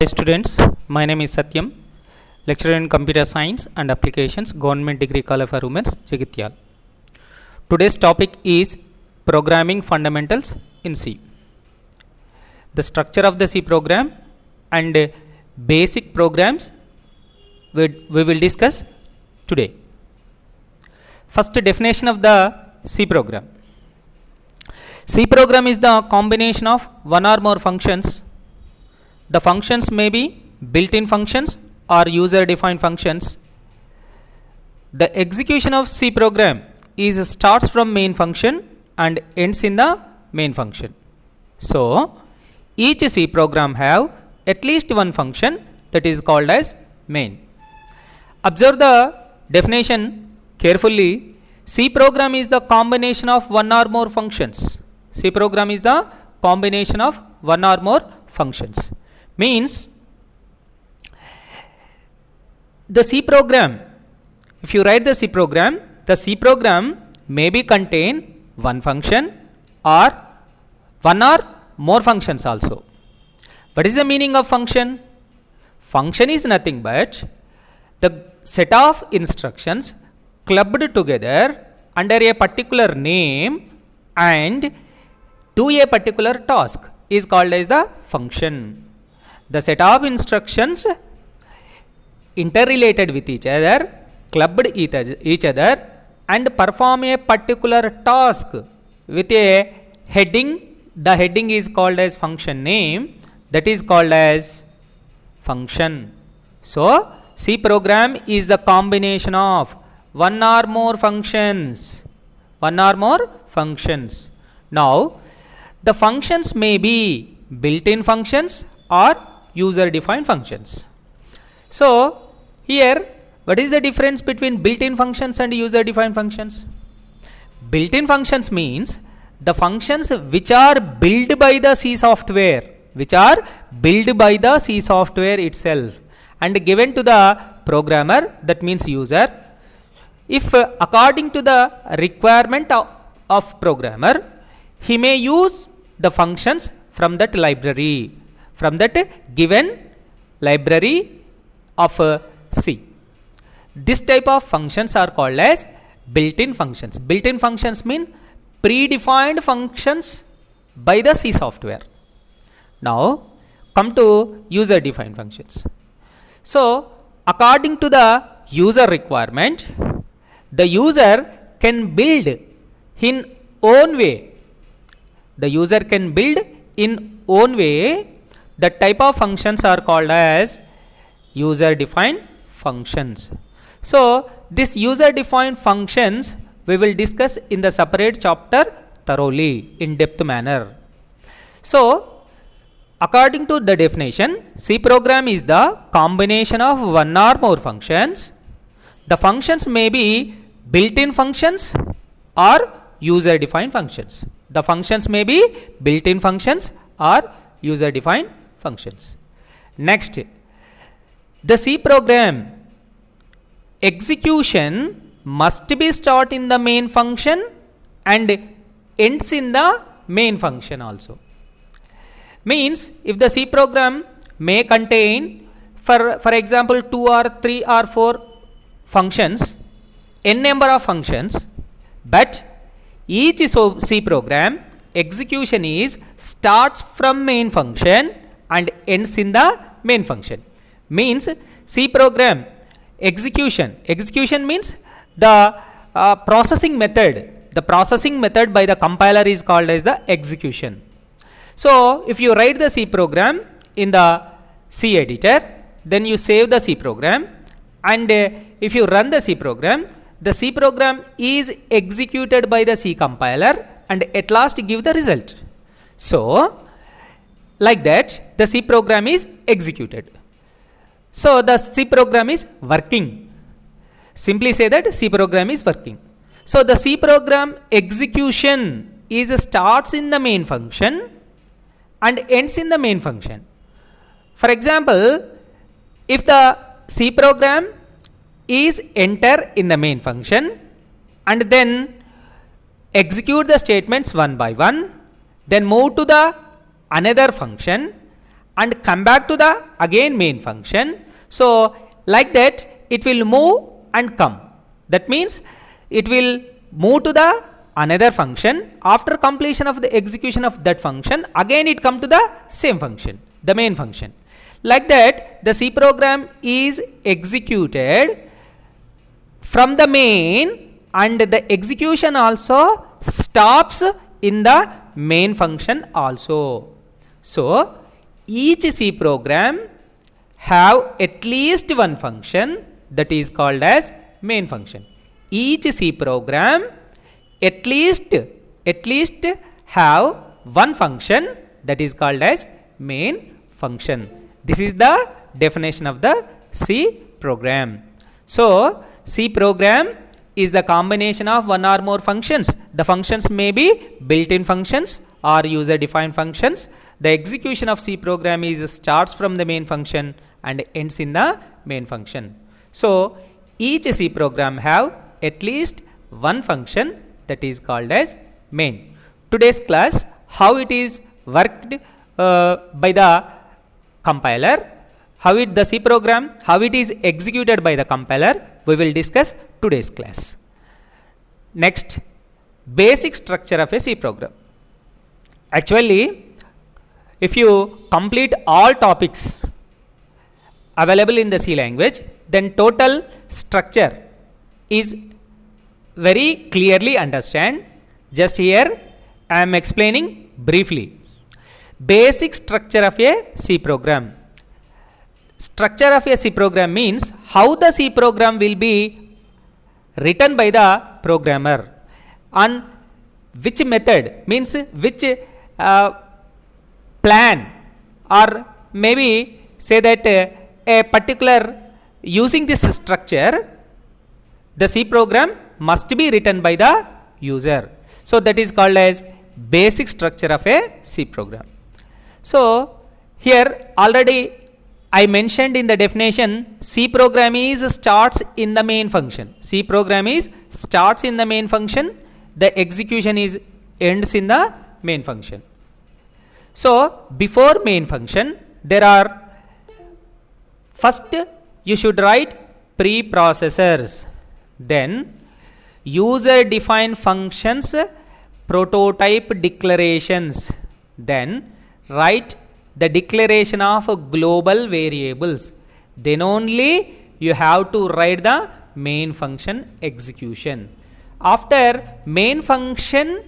Hi students, my name is Satyam, lecturer in Computer Science and Applications, Government Degree College for Women, Jagityal. Today's topic is Programming Fundamentals in C. The structure of the C program and basic programs we will discuss today. First, definition of the C program. C program is the combination of one or more functions. The functions may be built-in functions or user-defined functions. The execution of C program starts from main function and ends in the main function. So, each C program have at least one function that is called as main. Observe the definition carefully. C program is the combination of one or more functions. C program is the combination of one or more functions. Means the C program, if you write the C program may be contain one function or one or more functions also. What is the meaning of function? Function is nothing but the set of instructions clubbed together under a particular name and do a particular task is called as the function. The set of instructions interrelated with each other, clubbed each other and perform a particular task with a heading. The heading is called as function name, that is called as function. So, C program is the combination of one or more functions. Now, the functions may be built-in functions or user-defined functions. So, here what is the difference between built-in functions and user-defined functions? Built-in functions means the functions which are built by the C software, itself and given to the programmer, that means user. If according to the requirement of programmer, he may use the functions from that library, from that given library of C. This type of functions are called as built-in functions. Built-in functions mean predefined functions by the C software. Now, come to user-defined functions. So, according to the user requirement, the user can build in own way. The type of functions are called as user-defined functions. So, this user-defined functions we will discuss in the separate chapter thoroughly, in depth manner. So, according to the definition, C program is the combination of one or more functions. The functions may be built-in functions or user-defined functions. The functions may be built-in functions or user-defined functions. Next, the C program execution must be start in the main function and ends in the main function also. Means if the C program may contain for example 2 or 3 or 4 functions, n number of functions, but each C program execution starts from main function and ends in the main function. Means C program execution means the processing method. The processing method by the compiler is called as the execution. So, if you write the C program in the C editor, then you save the C program, and if you run the C program is executed by the C compiler and at last give the result. So, like that the C program is executed. So, the C program is working. Simply say that C program is working. So, the C program execution starts in the main function and ends in the main function. For example, if the C program is enter in the main function and then execute the statements one by one, then move to the another function and come back to the again main function. So like that it will move and come. That means it will move to the another function. After completion of the execution of that function, again it come to the same function, the main function. Like that the C program is executed from the main, and the execution also stops in the main function also. So each C program have at least one function that is called as main function. Each C program at least have one function that is called as main function. This is the definition of the C program. So C program is the combination of one or more functions. The functions may be built-in functions or user-defined functions. The execution of C program starts from the main function and ends in the main function. So each C program have at least one function that is called as main. Today's class, how it is worked by the compiler, how it the C program, how it is executed by the compiler, we will discuss today's class. Next, basic structure of a C program. Actually, if you complete all topics available in the C language, then total structure is very clearly understand. Just here I am explaining briefly. Basic structure of a C program. Structure of a C program means how the C program will be written by the programmer, on which method, means which plan, or maybe say that a particular using this structure the C program must be written by the user. So that is called as basic structure of a C program. So here already I mentioned in the definition, C program is starts in the main function. C program is starts in the main function. The execution is ends in the main function. So before main function there are, first you should write preprocessors, then user defined functions, prototype declarations, then write the declaration of global variables, then only you have to write the main function execution. After main function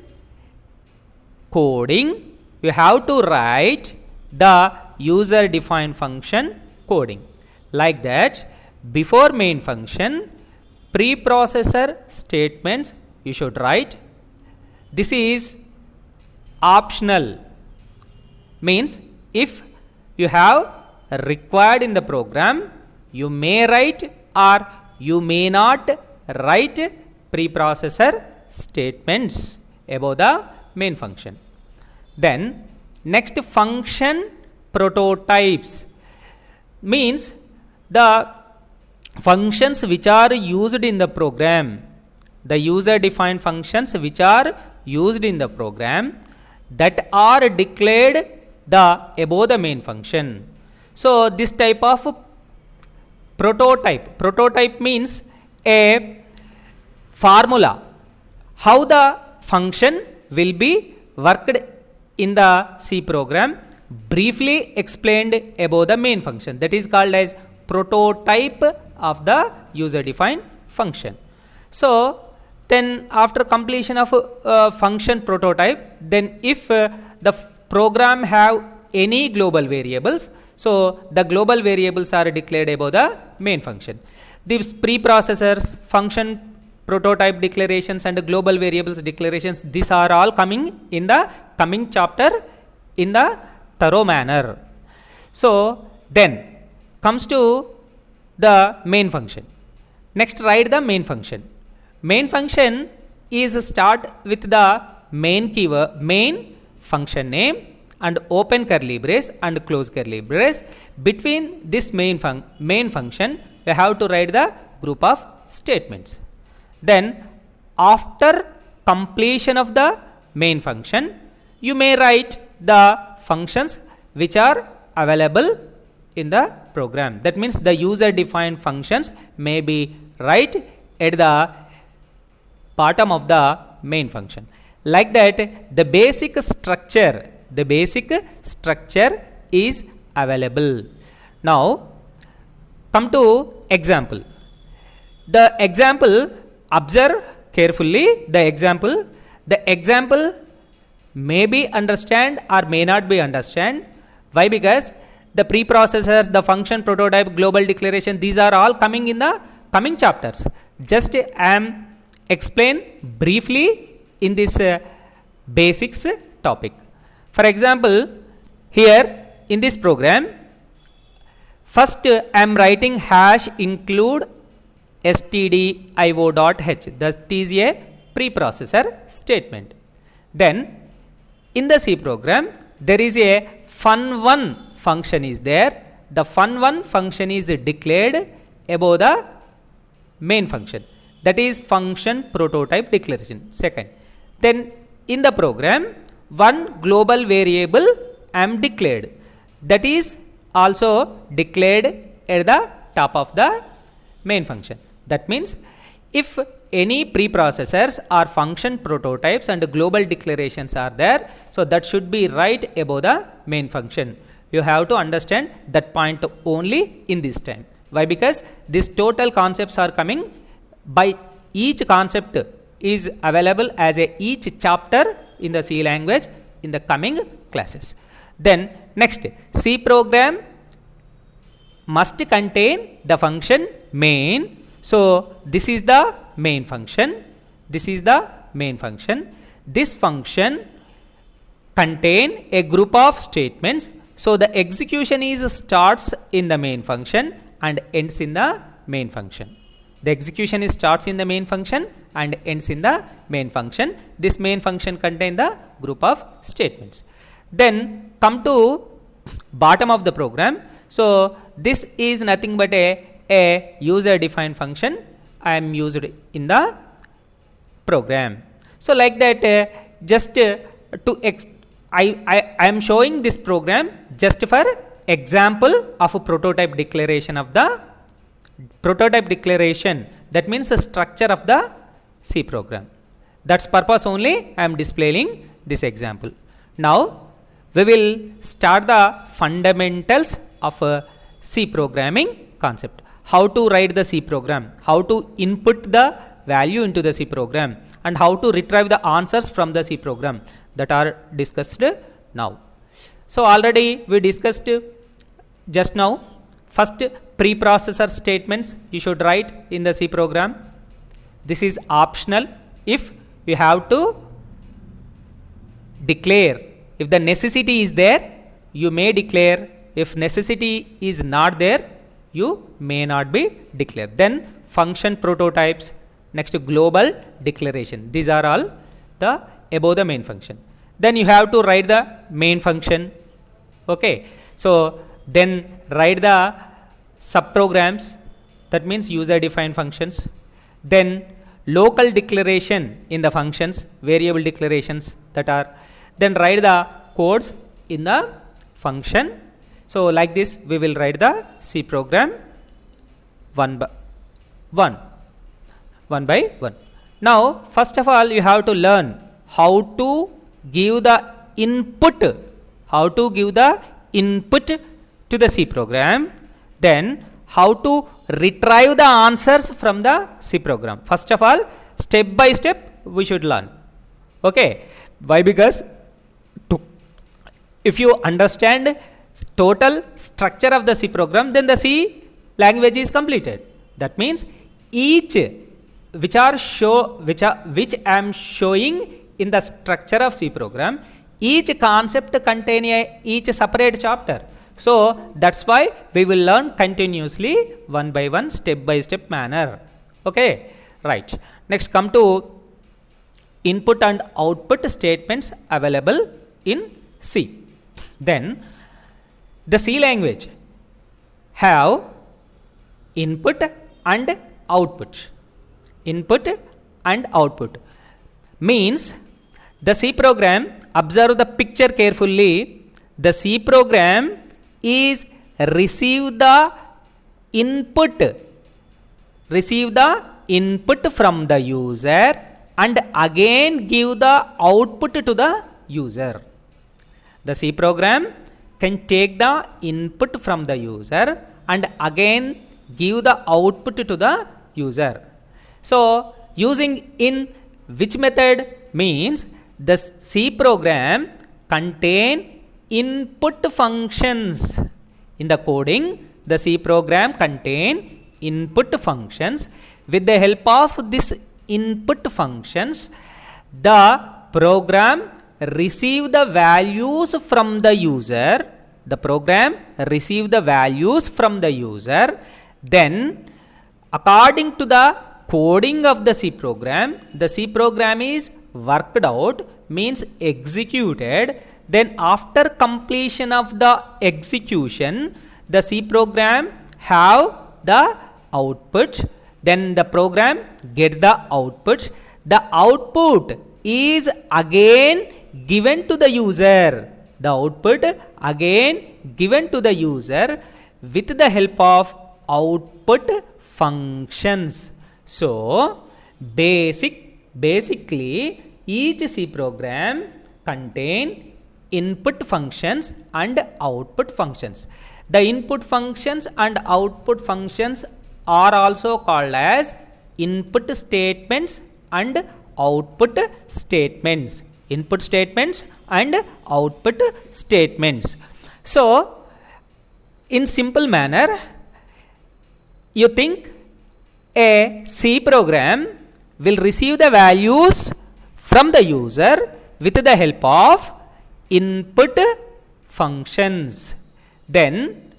coding, you have to write the user defined function coding. Like that, before main function, preprocessor statements you should write. This is optional, means if you have required in the program, you may write or you may not write preprocessor statements above the main function. Then next, function prototypes means the functions which are used in the program, the user defined functions which are used in the program that are declared the above the main function. So this type of prototype means a formula how the function will be worked in the C program, briefly explained above the main function. That is called as prototype of the user defined function. So then after completion of function prototype, then if the program have any global variables, so the global variables are declared above the main function. These preprocessors, function prototype declarations and global variables declarations, these are all coming in the coming chapter in the thorough manner. So then comes to the main function. Next, write the main function. Main function is start with the main keyword, main function name, and open curly brace and close curly brace. Between this main function, you have to write the group of statements. Then after completion of the main function, you may write the functions which are available in the program. That means the user defined functions may be right at the bottom of the main function. Like that, the basic structure is available. Now come to example. The example, observe carefully the example may be understand or may not be understand. Why? Because the preprocessors, the function prototype, global declaration, these are all coming in the coming chapters. Just I am explain briefly in this basics topic. For example, here in this program, first I am writing hash include stdio.h. That is a preprocessor statement. Then in the C program, there is a fun1 function is there. The fun1 function is declared above the main function. That is function prototype declaration. Second, then in the program, one global variable I am declared. That is also declared at the top of the main function. That means if any preprocessors or function prototypes and global declarations are there, so that should be right above the main function. You have to understand that point only in this time. Why? Because these total concepts are coming by each concept is available as a each chapter in the C language in the coming classes. Then next, C program must contain the function main. So this is the main function. This is the main function. This function contain a group of statements. So the execution is starts in the main function and ends in the main function. The execution is starts in the main function and ends in the main function. This main function contain the group of statements. Then come to bottom of the program. So this is nothing but a user defined function I am used in the program. So like that, just I am showing this program just for example of a prototype declaration of the prototype declaration. That means the structure of the C program. That's purpose only I am displaying this example. Now we will start the fundamentals of C programming concept. How to write the C program, how to input the value into the C program, and how to retrieve the answers from the C program, that are discussed now. So already we discussed just now. First, preprocessor statements you should write in the C program. This is optional. If you have to declare, if the necessity is there, you may declare. If necessity is not there, you may not be declared. Then function prototypes, next global declaration. These are all the above the main function. Then you have to write the main function. Okay. So then write the subprograms. That means user defined functions. Then local declaration in the functions, variable declarations that are. Then write the codes in the function. So like this we will write the C program one by one. Now first of all you have to learn how to give the input, to the C program. Then how to retrieve the answers from the C program. First of all, step by step we should learn. Okay. Why? Because if you understand total structure of the C program, then the C language is completed. That means each which I am showing in the structure of C program, each concept contain each separate chapter. So that's why we will learn continuously one by one, step by step manner. Okay, right. Next, come to input and output statements available in C. Then the C language have input and output. Input and output means the C program, observe the picture carefully. The C program is receive the input from the user and again give the output to the user. The C program can take the input from the user and again give the output to the user. So using in which method means the C program contain input functions. In the coding, the C program contain input functions. With the help of this input functions, the program receive the values from the user. The program receive the values from the user. Then, according to the coding of the C program is worked out, means executed. Then after completion of the execution, the C program have the output. Then the program get the output. The output is again given to the user. The output again given to the user with the help of output functions. So basically each C program contain input functions and output functions. The input functions and output functions are also called as input statements and output statements. Input statements and output statements. So, in simple manner, you think a C program will receive the values from the user with the help of input functions. Then,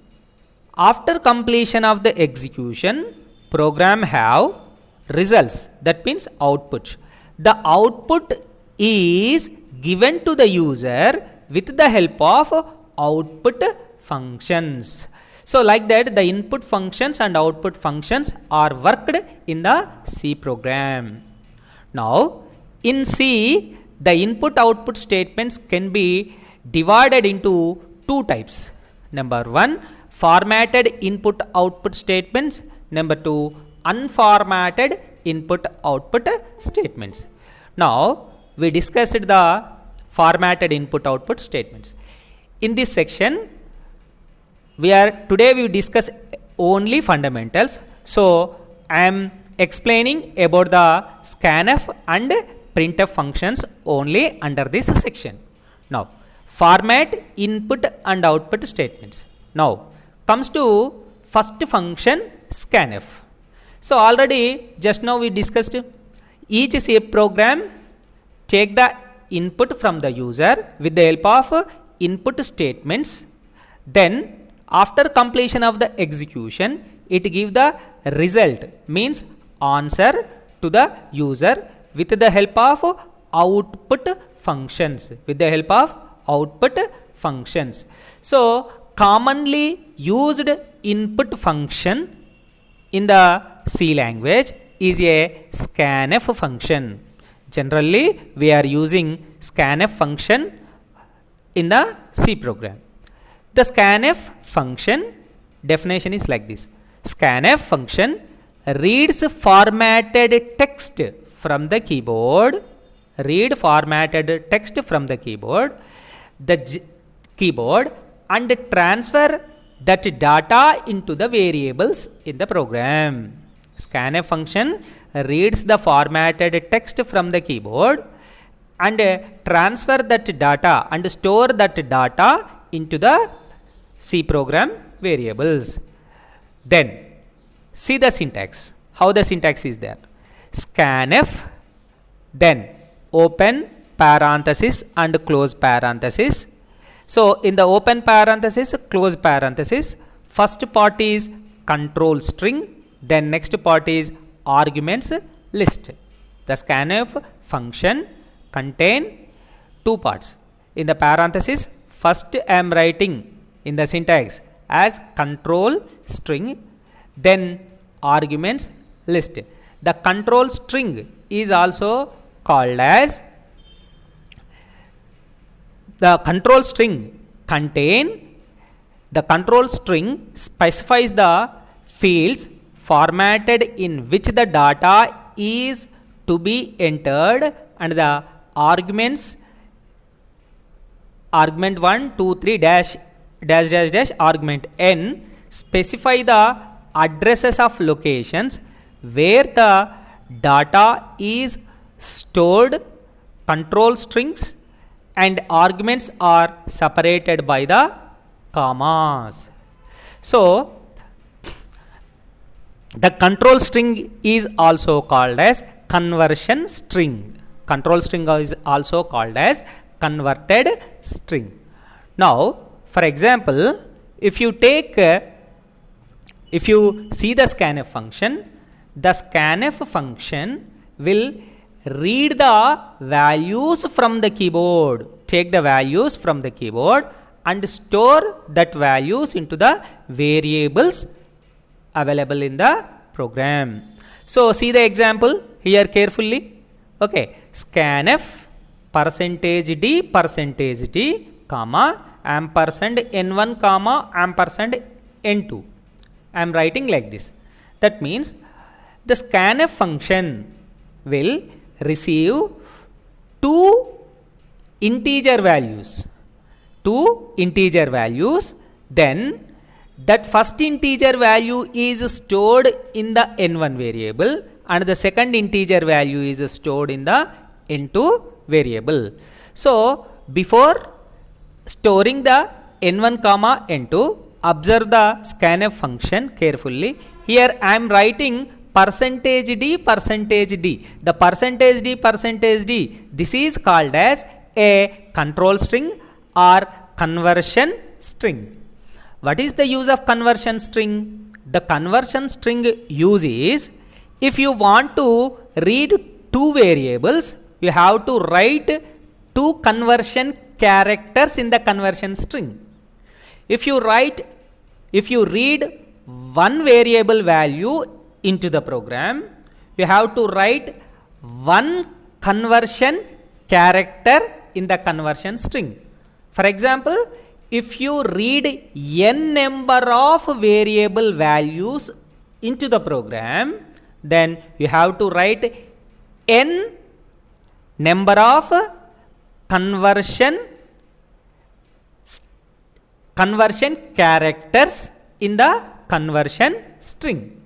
after completion of the execution, program have results, that means output. The output is given to the user with the help of output functions. So like that, the input functions and output functions are worked in the C program. Now in C, the input output statements can be divided into two types. Number one, formatted input output statements. Number two, unformatted input output statements. Now we discussed the formatted input output statements. In this section, today we discuss only fundamentals. So I am explaining about the scanf and printf functions only under this section. Now format input and output statements. Now comes to first function, scanf. So already just now we discussed each C program take the input from the user with the help of input statements. Then after completion of the execution, it give the result, means answer to the user with the help of output functions. With the help of output functions. So commonly used input function in the C language is a scanf function. Generally we are using scanf function in the C program. The scanf function definition is like this. Scanf function reads formatted text from the keyboard. Read formatted text from the keyboard. The keyboard and transfer that data into the variables in the program. Scanf function reads the formatted text from the keyboard and transfer that data and store that data into the C program variables. Then see the syntax. How the syntax is there. Scanf, then open parenthesis and close parenthesis. So in the open parenthesis, close parenthesis, first part is control string, then next part is arguments list. The scanf function contain two parts. In the parenthesis, first I am writing in the syntax as control string, then arguments list. The control string is also called as, the control string contain The control string specifies the fields formatted in which the data is to be entered, and the arguments argument 1 2 3 dash dash dash dash argument n specify the addresses of locations where the data is stored. Control strings and arguments are separated by the commas. So the control string is also called as conversion string. Control string is also called as converted string. Now, for example, if you see the scanf function, the scanf function will read the values from the keyboard, take the values from the keyboard and store that values into the variables available in the program. So see the example here carefully. Okay, scanf %d comma ampersand n1 comma ampersand n2. I am writing like this. That means the scanf function will receive two integer values. Then that first integer value is stored in the n1 variable and the second integer value is stored in the n2 variable. So before storing the n1 comma n2, observe the scanf function carefully. Here I am writing %d. The %d, this is called as a control string or conversion string. What is the use of conversion string? The conversion string use is, if you want to read two variables, you have to write two conversion characters in the conversion string. If you read one variable value into the program, you have to write one conversion character in the conversion string. For example, if you read n number of variable values into the program, then you have to write n number of conversion characters in the conversion string.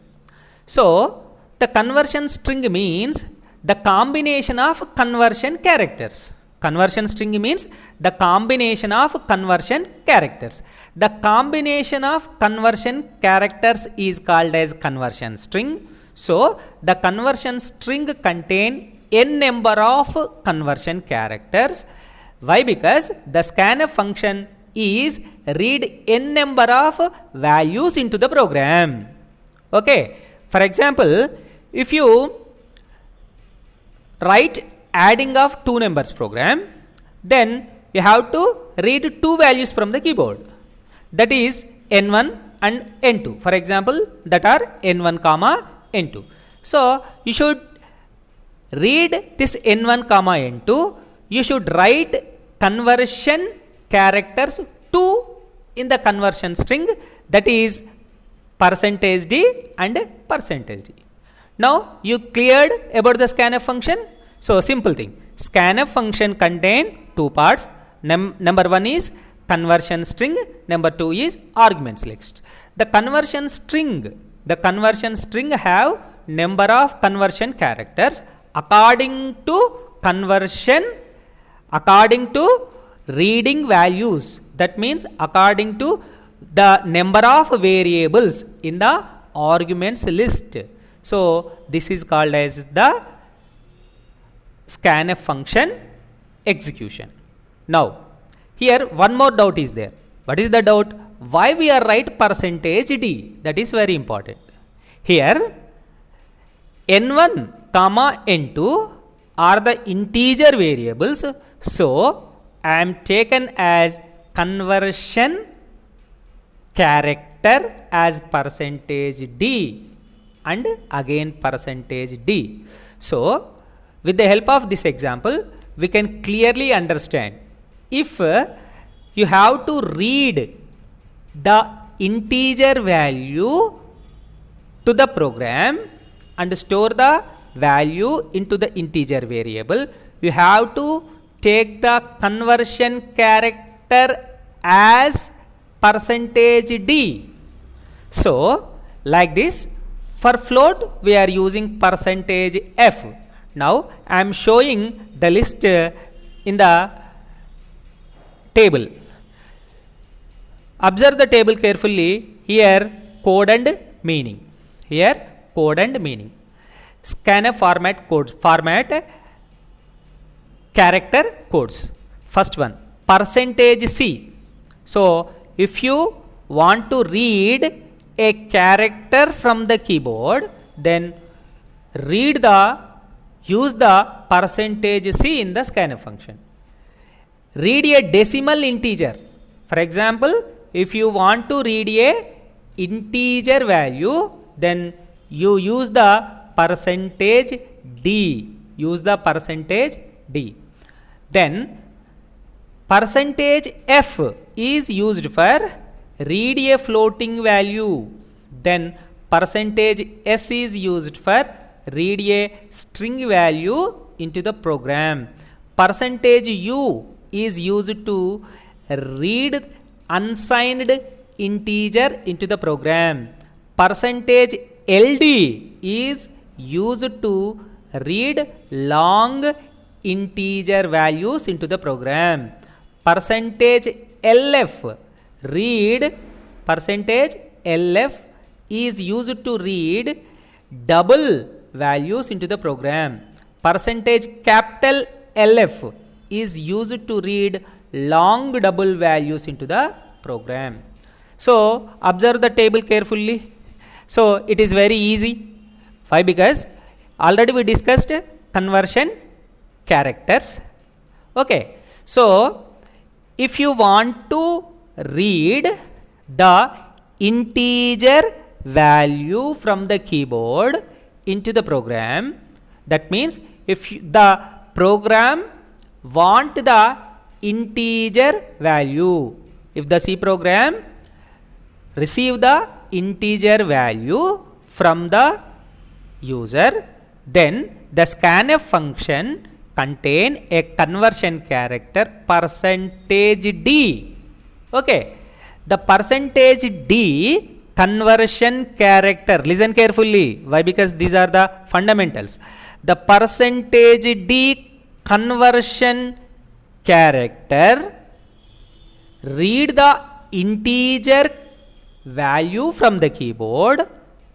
So the conversion string means the combination of conversion characters. Conversion string means the combination of conversion characters. The combination of conversion characters is called as conversion string. So the conversion string contain n number of conversion characters. Why? Because the scanf function is read n number of values into the program. Okay. For example, if you write adding of two numbers program, then you have to read two values from the keyboard, that is n1 and n2. For example, that are n1 comma n2. So you should read this n1 comma n2. You should write conversion characters 2 in the conversion string, that is %d and %d. Now you cleared about the scanf function. So simple thing, scanf function contain two parts. Number one is conversion string, number two is arguments list. The conversion string have number of conversion characters according to reading values. That means according to the number of variables in the arguments list. So this is called as the scanf function execution. Now here one more doubt is there. What is the doubt? Why we are write %d? That is very important. Here n1 comma n2 are the integer variables. So I am taken as conversion character as %d and again %d. So with the help of this example, we can clearly understand, if you have to read the integer value to the program and store the value into the integer variable, you have to take the conversion character as %d. So like this, for float we are using %f. Now I am showing the list in the table. Observe the table carefully. Here code and meaning. Here code and meaning. Scanf format code, format character codes. First one, %c. So if you want to read a character from the keyboard, then use the %c in the scanf function. Read a decimal integer. For example, if you want to read a integer value, then you use the %d. Use the %d. Then %f is used for read a floating value. Then %s is used for read a string value into the program. %u is used to read unsigned integer into the program. %ld is used to read long integer values into the program. %lf is used to read double values into the program. %LF is used to read long double values into the program. So observe the table carefully. So it is very easy. Why? Because already we discussed conversion characters. Okay. So if you want to read the integer value from the keyboard into the program, that means if the program want the integer value, if the C program receive the integer value from the user, then the scanf function contain a conversion character %d. Okay, the %d conversion character, listen carefully. Why? Because these are the fundamentals. The %d conversion character read the integer value from the keyboard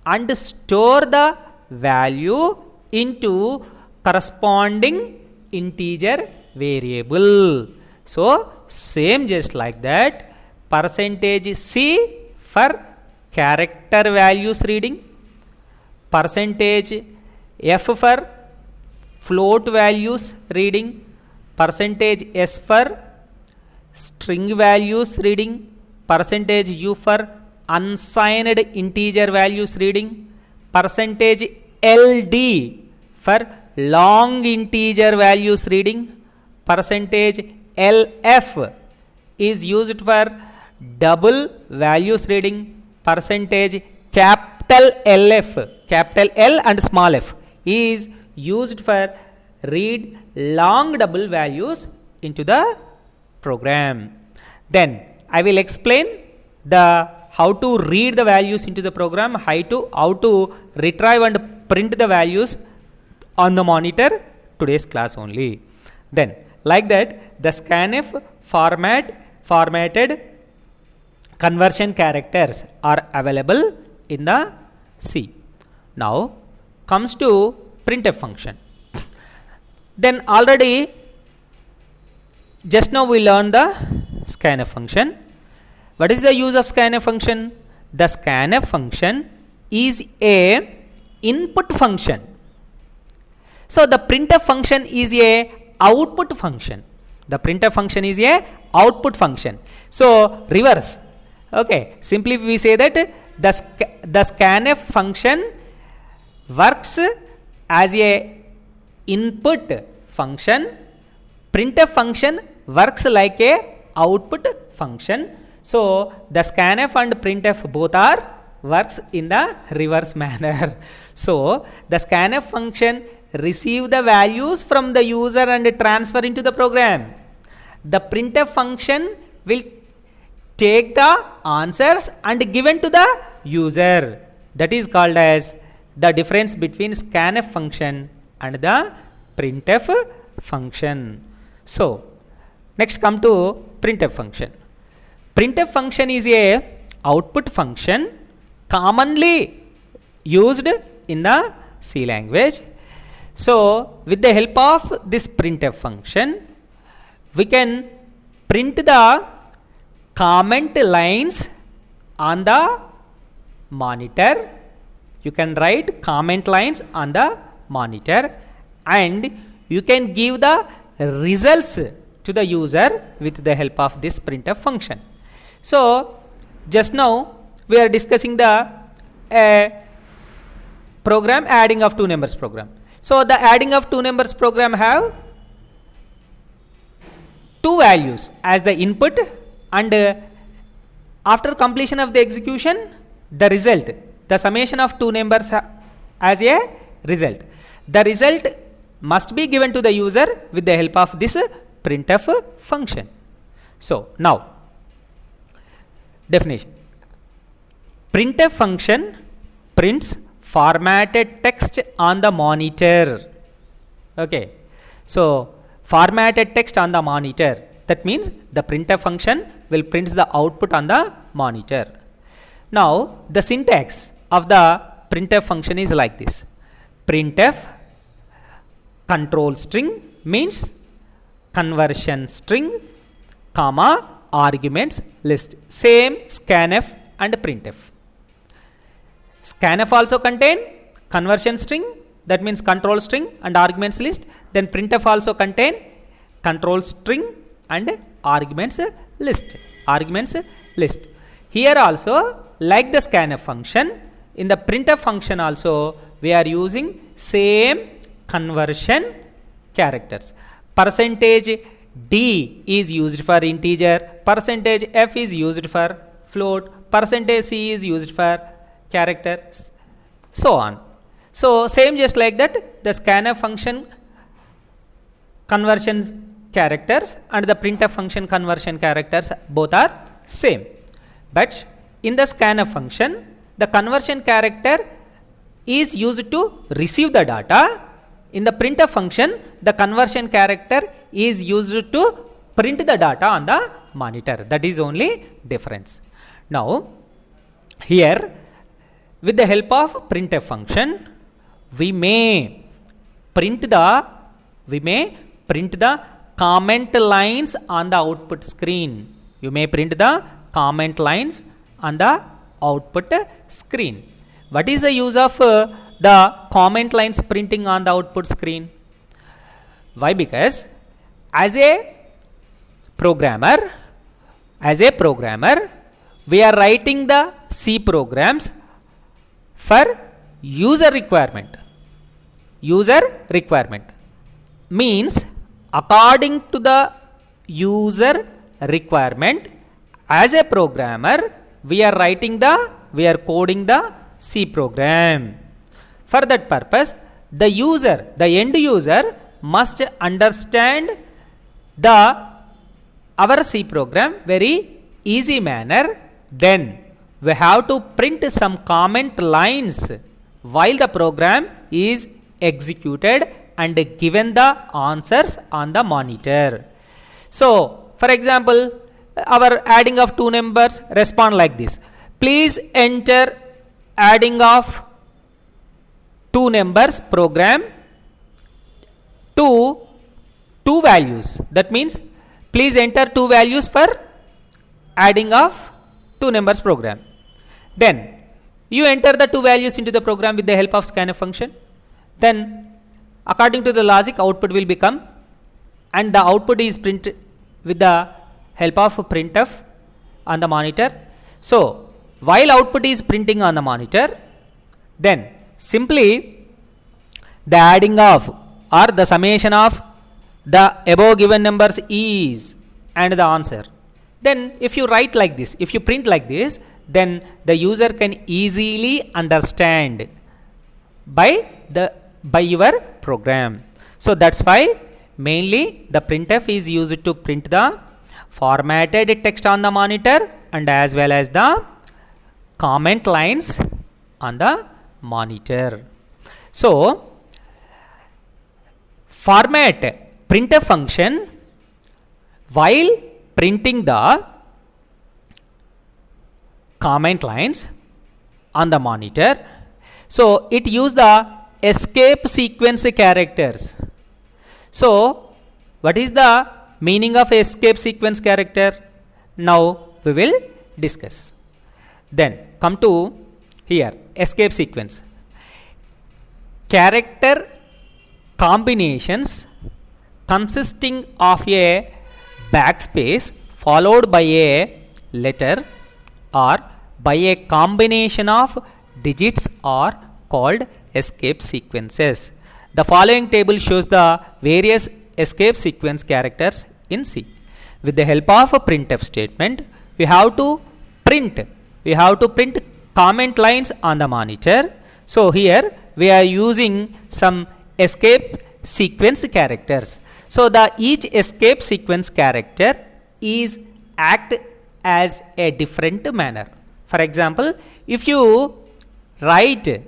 and store the value into corresponding integer variable. So same just like that, %c for character values reading, %f for float values reading, %s for string values reading, %u for unsigned integer values reading, %ld for long integer values reading, %lf is used for double values reading, capital LF, capital L and small f is used for read long double values into the program. Then I will explain the how to read the values into the program, how to retrieve and print the values on the monitor today's class only. Then like that, the scanf formatted conversion characters are available in the C. Now comes to printf function. Then already just now we learned the scanf function. What is the use of scanf function? The scanf function is a input function. So the printf function is a output function. The printf function is a output function. So reverse. Okay, simply we say that the scanf function works as a input function, printf function works like a output function. So the scanf and printf both are works in the reverse manner. So the scanf function receive the values from the user and transfer into the program. The printf function will take the answers and given to the user. That is called as the difference between scanf function and the printf function. So next come to printf function. Printf function is a output function commonly used in the C language. So with the help of this printf function, we can print the comment lines on the monitor. You can write comment lines on the monitor and you can give the results to the user with the help of this printf function. So just now we are discussing the program adding of two numbers program. So the adding of two numbers program have two values as the input and after completion of the execution the result, the summation of two numbers as a result. The result must be given to the user with the help of this printf function. So now definition. Printf function prints formatted text on the monitor. Okay, so formatted text on the monitor, that means the printf function will print the output on the monitor. Now the syntax of the printf function is like this. Printf control string means conversion string comma arguments list. Same scanf and printf. Scanf also contain conversion string, that means control string and arguments list. Then printf also contain control string and arguments list. Here also like the scanf function, in the printf function also we are using same conversion characters. Percentage D is used for integer, percentage F is used for float, percentage C is used for characters, so on. So same just like that, the scanf function conversion characters and the printf function conversion characters both are same. But in the scanf function, the conversion character is used to receive the data. In the printf function, the conversion character is used to print the data on the monitor. That is only difference. Now here with the help of printf function, we may print the comment lines on the output screen. You may print the comment lines on the output screen. What is the use of the comment lines printing on the output screen? Why? Because as a programmer, we are writing the C programs for user requirement. User requirement means according to the user requirement, as a programmer we are coding the C program. For that purpose, the end user must understand our C program very easy manner. Then we have to print some comment lines while the program is executed and given the answers on the monitor. So for example, our adding of two numbers respond like this. Please enter adding of two numbers program to two values. That means please enter two values for adding of two numbers program. Then you enter the two values into the program with the help of scanf function. Then according to the logic, output will become, and the output is printed with the help of printf on the monitor. So while output is printing on the monitor, then simply the adding of or the summation of the above given numbers is and the answer Then if you write like this, if you print like this, then the user can easily understand by your program. So that's why mainly the printf is used to print the formatted text on the monitor and as well as the comment lines on the monitor. So format printf function while printing the comment lines on the monitor, so it use the escape sequence characters. So what is the meaning of escape sequence character? Now we will discuss. Then come to here, escape sequence. Character combinations consisting of a backspace followed by a letter or by a combination of digits are called escape sequences. The following table shows the various escape sequence characters in C. With the help of a printf statement, we have to print comment lines on the monitor. So here we are using some escape sequence characters. So the each escape sequence character is act as a different manner. For example, if you write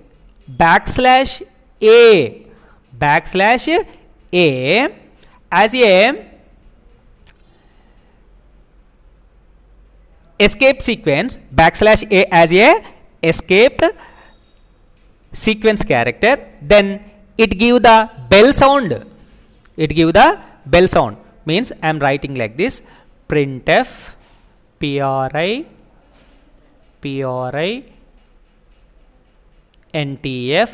backslash a as a escape sequence, backslash a as a escape sequence character, then it give the bell sound. It give the bell sound. Means I am writing like this: printf pri ntf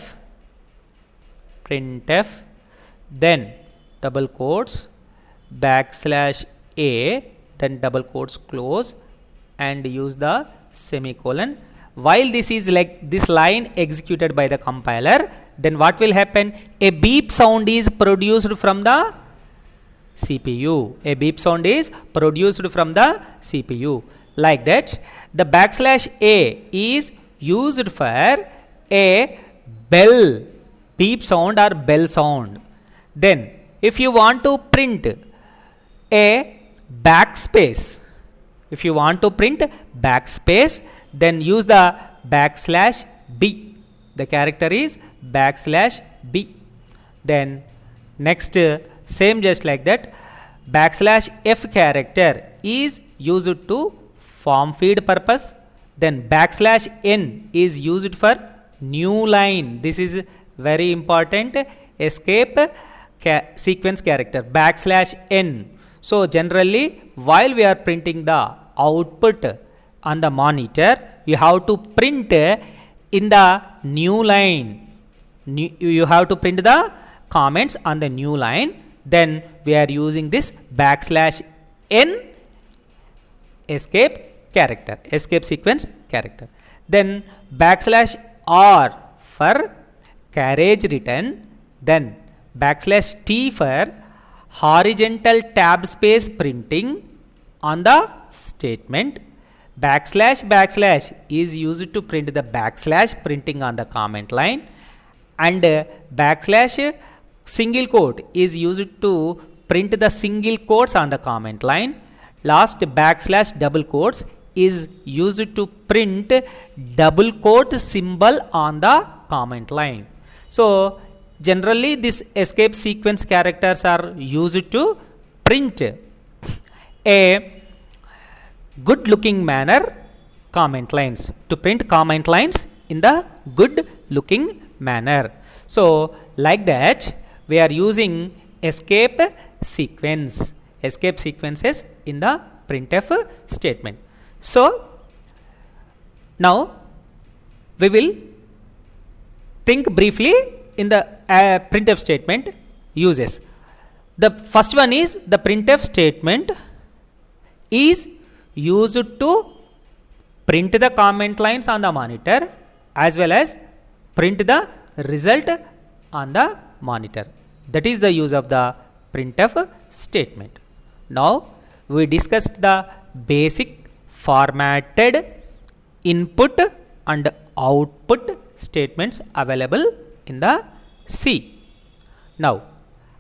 printf, then double quotes backslash a, then double quotes close and use the semicolon. While this is like this line executed by the compiler, then what will happen? A beep sound is produced from the CPU. A beep sound is produced from the CPU. Like that, the backslash a is used for a bell, beep sound or bell sound. Then if you want to print a backspace, then use the backslash b. The character is backslash b. Then next, same just like that, backslash f character is used to form feed purpose. Then backslash n is used for new line. This is very important escape sequence character, backslash n. So generally, while we are printing the output on the monitor, you have to print in the new line. You have to print the comments on the new line. Then we are using this backslash n escape sequence character. Then backslash r for carriage return. Then backslash t for horizontal tab space printing on the statement. Backslash is used to print the backslash printing on the comment line, and backslash single quote is used to print the single quotes on the comment line. Last, backslash double quotes is used to print double quote symbol on the comment line. So generally this escape sequence characters are used to print a good looking manner comment lines, to print comment lines in the good looking manner. So like that we are using escape sequences in the printf statement. So now we will think briefly in the printf statement uses. The first one is the printf statement is used to print the comment lines on the monitor as well as print the result on the monitor. That is the use of the printf statement. Now we discussed the basic formatted input and output statements available in the C. Now,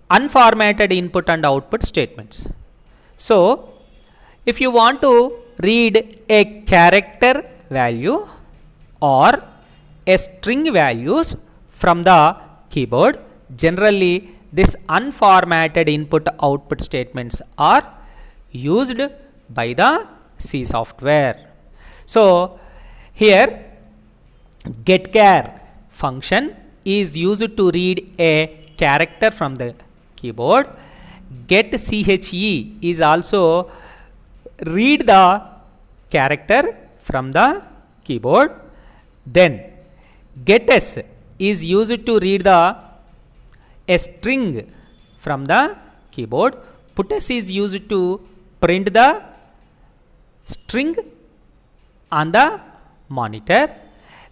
unformatted input and output statements. So, if you want to read a character value or a string values from the keyboard, generally this unformatted input output statements are used by the C software. So, here getChar function is used to read a character from the keyboard. getChe is also read the character from the keyboard. Then getS is used to read a string from the keyboard. PutS is used to print the string on the monitor.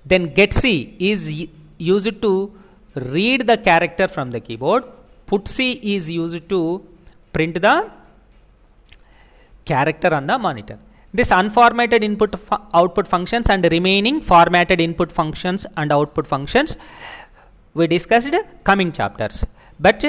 Then getC is used to read the character from the keyboard. PutC is used to print the character on the monitor. This unformatted input output functions and remaining formatted input functions and output functions we discussed coming chapters. But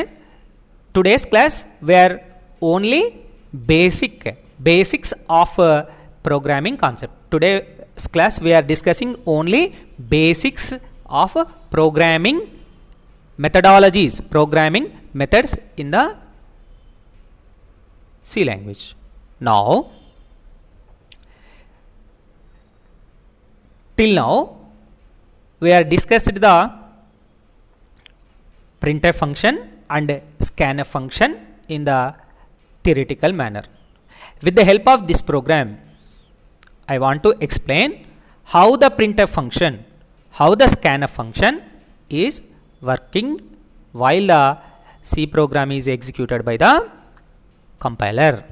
today's class were only basics of programming concept. Today's class we are discussing only basics of programming methodologies, programming methods in the C language. Now, till now we are discussed the printf function and scanf function in the theoretical manner. With the help of this program, I want to explain how the printf function, how the scanf function is working while the C program is executed by the compiler.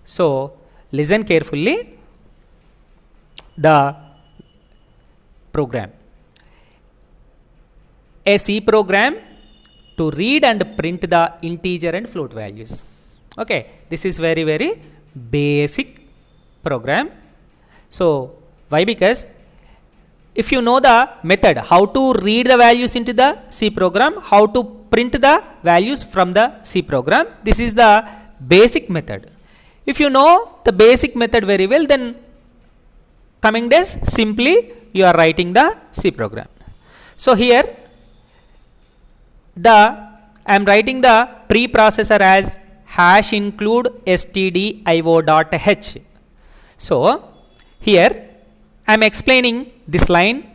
So, listen carefully the program. A C program to read and print the integer and float values. Okay, this is very basic program. So, why? Because if you know the method how to read the values into the C program, how to print the values from the C program, this is the basic method. If you know the basic method very well, then coming days simply you are writing the C program. So, here I am writing the preprocessor as hash include stdio.h. So, here I am explaining this line,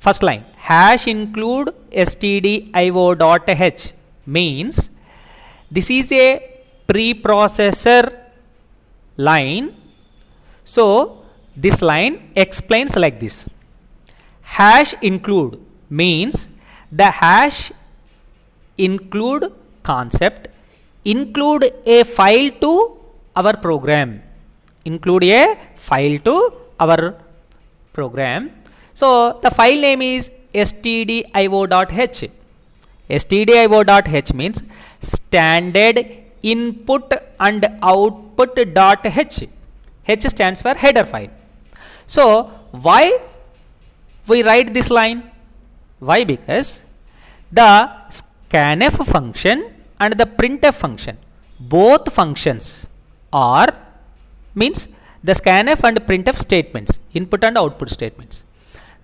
first line, hash include stdio.h means this is a preprocessor line. So, this line explains like this. Hash include means the hash include concept include a file to our program. Include a file to our program. So, the file name is stdio.h. stdio.h means standard input and output.h. H stands for header file. So, why we write this line? Why? Because the scanf function and the printf function, both functions are means the scanf and printf statements, input and output statements.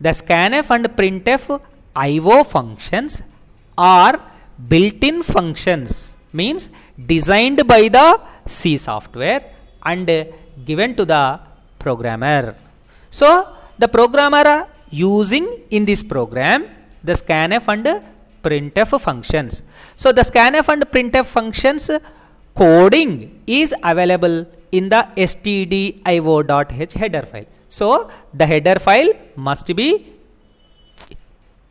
The scanf and printf IO functions are built-in functions, means designed by the C software and given to the programmer. So, the programmer using in this program the scanf and printf functions. So, the scanf and printf functions coding is available in the stdio.h header file. So, the header file must be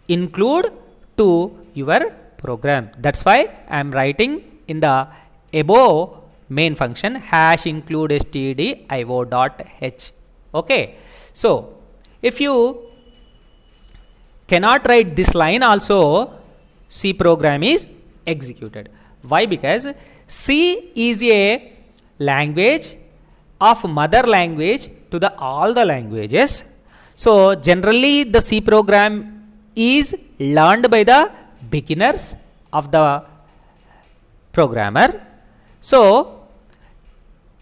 include to your program. That's why I am writing in the above main function hash include stdio.h. Okay. So, if you cannot write this line also, C program is executed. Why? Because C is a language of mother language to the all the languages. So generally the C program is learned by the beginners of the programmer. So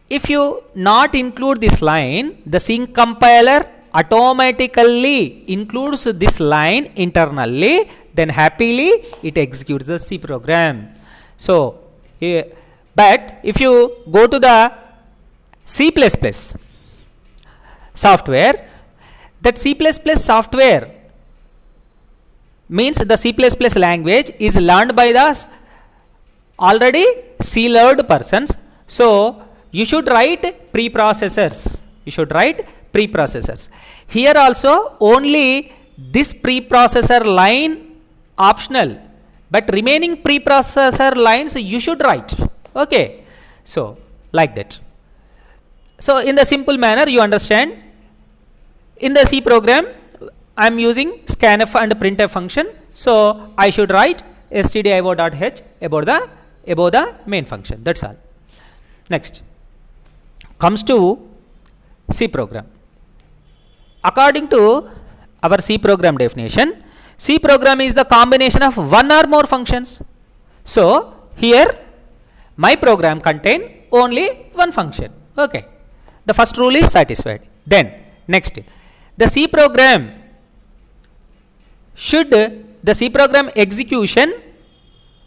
if you not include this line, the C compiler automatically includes this line internally, then happily it executes the C program. So but if you go to the C++ software, that C++ software means the C++ language is learned by the already C learned persons. So you should write preprocessors. You should write preprocessors. Here also only this preprocessor line optional, but remaining preprocessor lines you should write. Okay. So like that. So in the simple manner you understand, in the C program I am using scanf and printf function. So I should write stdio.h above the main function. That's all. Next comes to C program. According to our C program definition, C program is the combination of one or more functions. So here my program contain only one function. Okay. The first rule is satisfied. Then next, the C program execution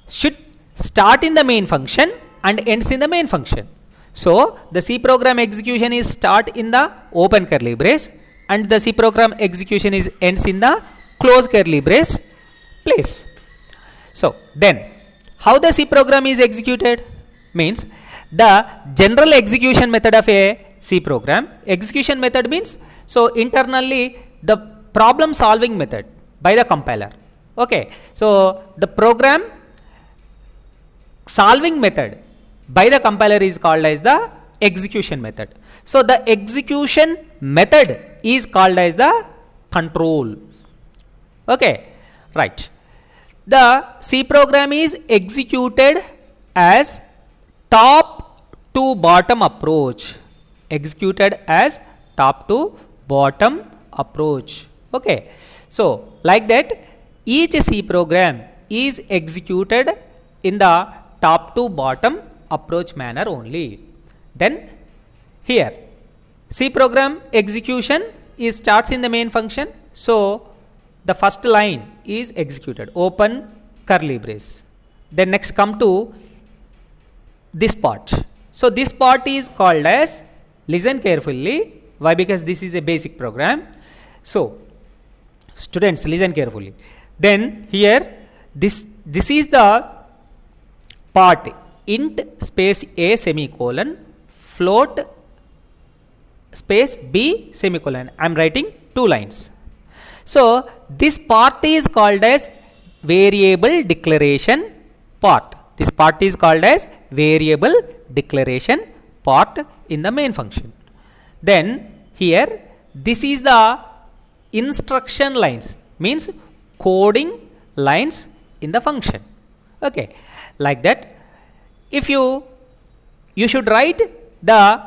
should start in the main function and ends in the main function. So the C program execution is start in the open curly brace and the C program execution is ends in the close curly brace place. So then how the C program is executed means the general execution method of a C program. Execution method means so internally the problem solving method by the compiler. Okay. So the program solving method by the compiler is called as the execution method. So the execution method is called as the control. Okay. Right. The C program is executed as top to bottom approach. Executed as top to bottom approach. Okay. So like that each C program is executed in the top to bottom approach manner only. Then here C program execution is starts in the main function. So the first line is executed, open curly brace. Then next come to this part. So this part is called as, listen carefully, why? Because this is a basic program. So students listen carefully. Then here this is the part int space a semicolon float space b semicolon. I am writing 2 lines. So this part is called as variable declaration part. This part is called as variable declaration part in the main function. Then here this is the instruction lines, means coding lines in the function. Okay. Like that if you should write the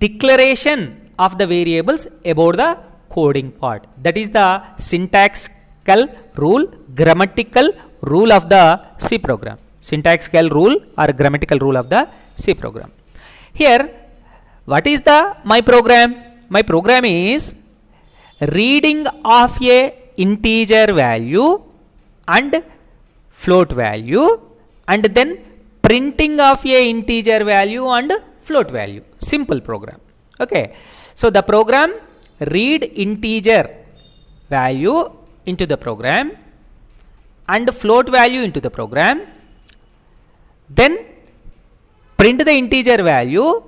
declaration of the variables about the coding part. That is the syntactical rule, grammatical rule of the C program. Syntactical rule or grammatical rule of the C program. Here what is the my program? My program is reading of a integer value and float value and then printing of a integer value and float value. Simple program. Okay. So the program read integer value into the program and float value into the program, then print the integer value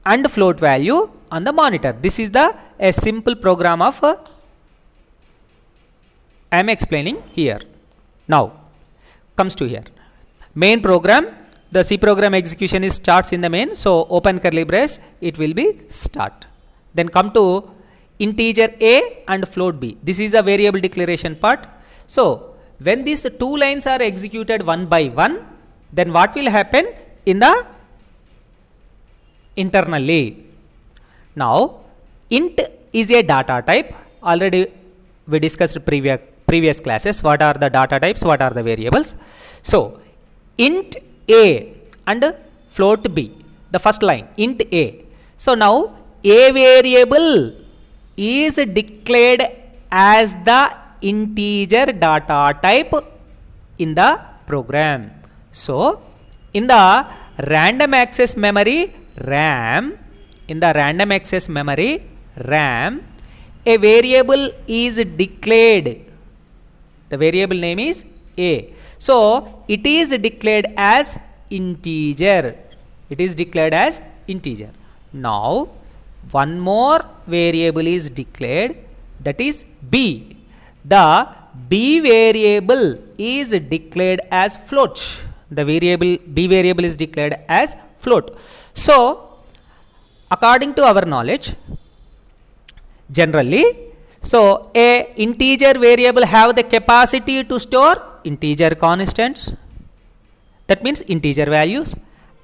and float value on the monitor. This is a simple program of I am explaining here. Now comes to here main program. The C program execution is starts in the main, so open curly brace it will be start. Then come to integer a and float b. This is the variable declaration part. So when these 2 lines are executed one by one, then what will happen in the internally. Now int is a data type. Already we discussed previous classes what are the data types, what are the variables. So int a and float b, the first line int a. So now a variable is declared as the integer data type in the program. So in the random access memory RAM, in the random access memory RAM, a variable is declared. The variable name is a. So it is declared as integer. It is declared as integer. Now one more variable is declared, that is b. The b variable is declared as float. The variable b variable is declared as float. So according to our knowledge, generally, so a integer variable have the capacity to store integer constants, that means integer values,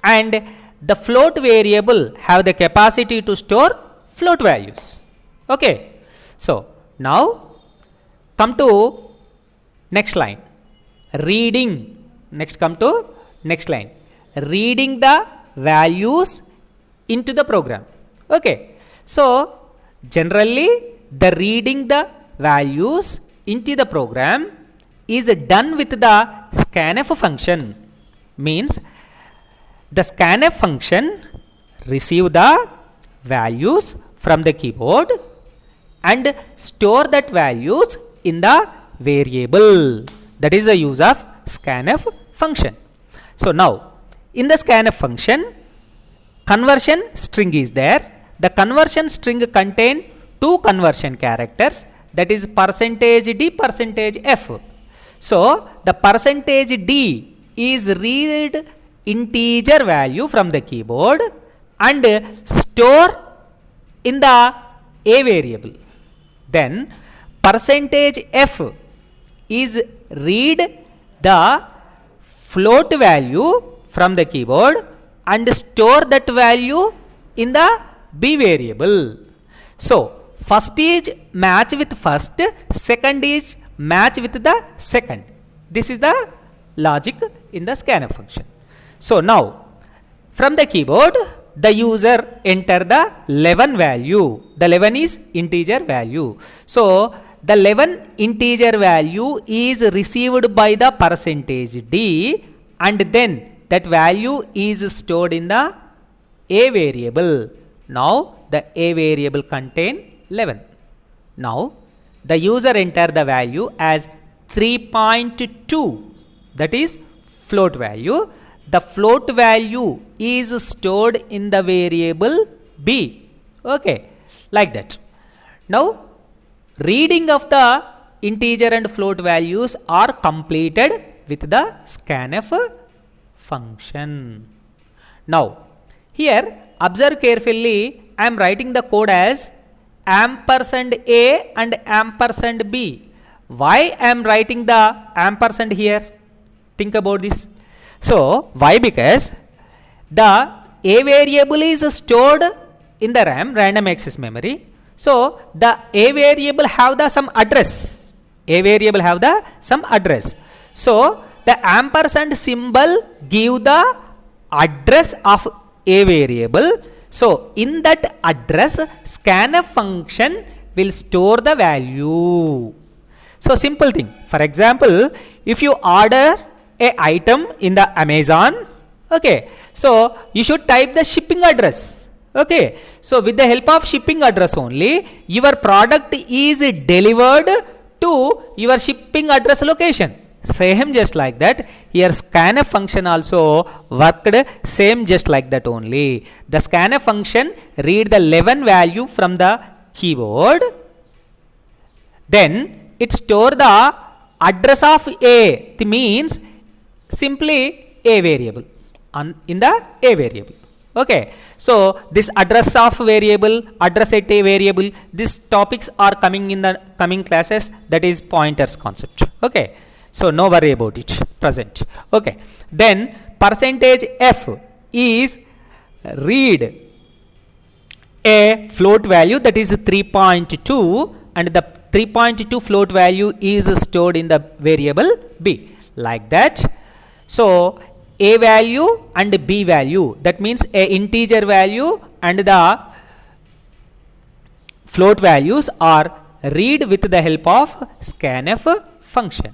and the float variable have the capacity to store float values. Okay, so now come to next line, reading. Next come to next line, reading the values into the program. Okay, so generally the reading the values into the program is done with the scanf function. Means the scanf function receive the values from the keyboard and store that values in the variable. That is the use of scanf function. So now in the scanf function, conversion string is there. The conversion string contain two conversion characters, that is %d, %f. So the %d is read integer value from the keyboard and store in the a variable. Then %f is read the float value from the keyboard and store that value in the b variable. So first is match with first, second is match with the second. This is the logic in the scanf function. So now from the keyboard the user enter the 11 value. The 11 is integer value. So the 11 integer value is received by the %d and then that value is stored in the a variable. Now the a variable contain 11. Now the user enter the value as 3.2, that is float value. The float value is stored in the variable b. Okay, like that. Now reading of the integer and float values are completed with the scanf function. Now here observe carefully, I am writing the code as %a and %b. Why I am writing the ampersand here? Think about this. So why? Because the a variable is stored in the RAM, random access memory. So the a variable have the some address. A variable have the some address. So the ampersand symbol give the address of a variable. So in that address, scanf function will store the value. So simple thing. For example, if you order a item in the Amazon, okay, so you should type the shipping address. Okay, so with the help of shipping address only, your product is delivered to your shipping address location. Same just like that, here scanf function also worked same just like that only. The scanf function read the 11 value from the keyboard, then it store the address of a, it means simply a variable in the a variable. Okay, so this address of variable, address at a variable, these topics are coming in the coming classes, that is pointers concept. Okay, so no worry about it present. Okay, then %f is read a float value, that is 3.2, and the 3.2 float value is stored in the variable b, like that. So a value and b value, that means a integer value and the float values are read with the help of scanf function.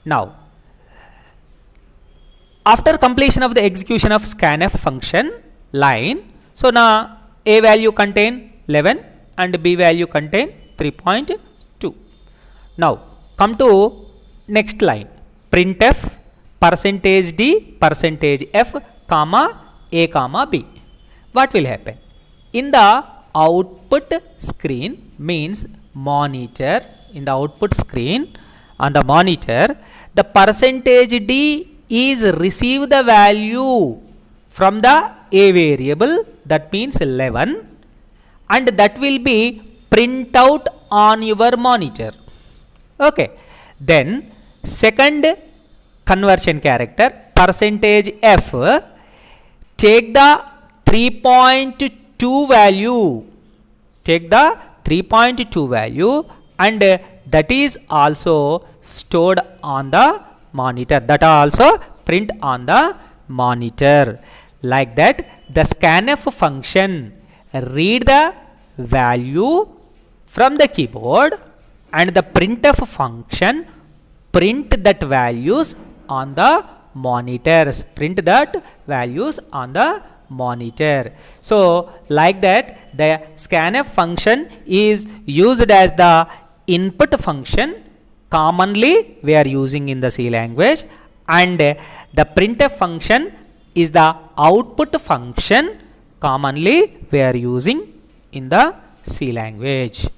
Now, after completion of the execution of scanf function line, so now a value contain 11 and b value contain 3.2. Now come to next line, printf %d %f comma a comma b. What will happen? In the output screen, means monitor, in the output screen on the monitor, the %d is receive the value from the a variable, that means 11, and that will be print out on your monitor. Okay, then second conversion character %f, take the 3.2 value, take the 3.2 value, and that is also stored on the monitor, that also print on the monitor. Like that, the scanf function read the value from the keyboard, and the printf function print that values on the monitors, print that values on the monitor. So like that, the scanf function is used as the input function commonly we are using in the C language, and the printf function is the output function commonly we are using in the C language.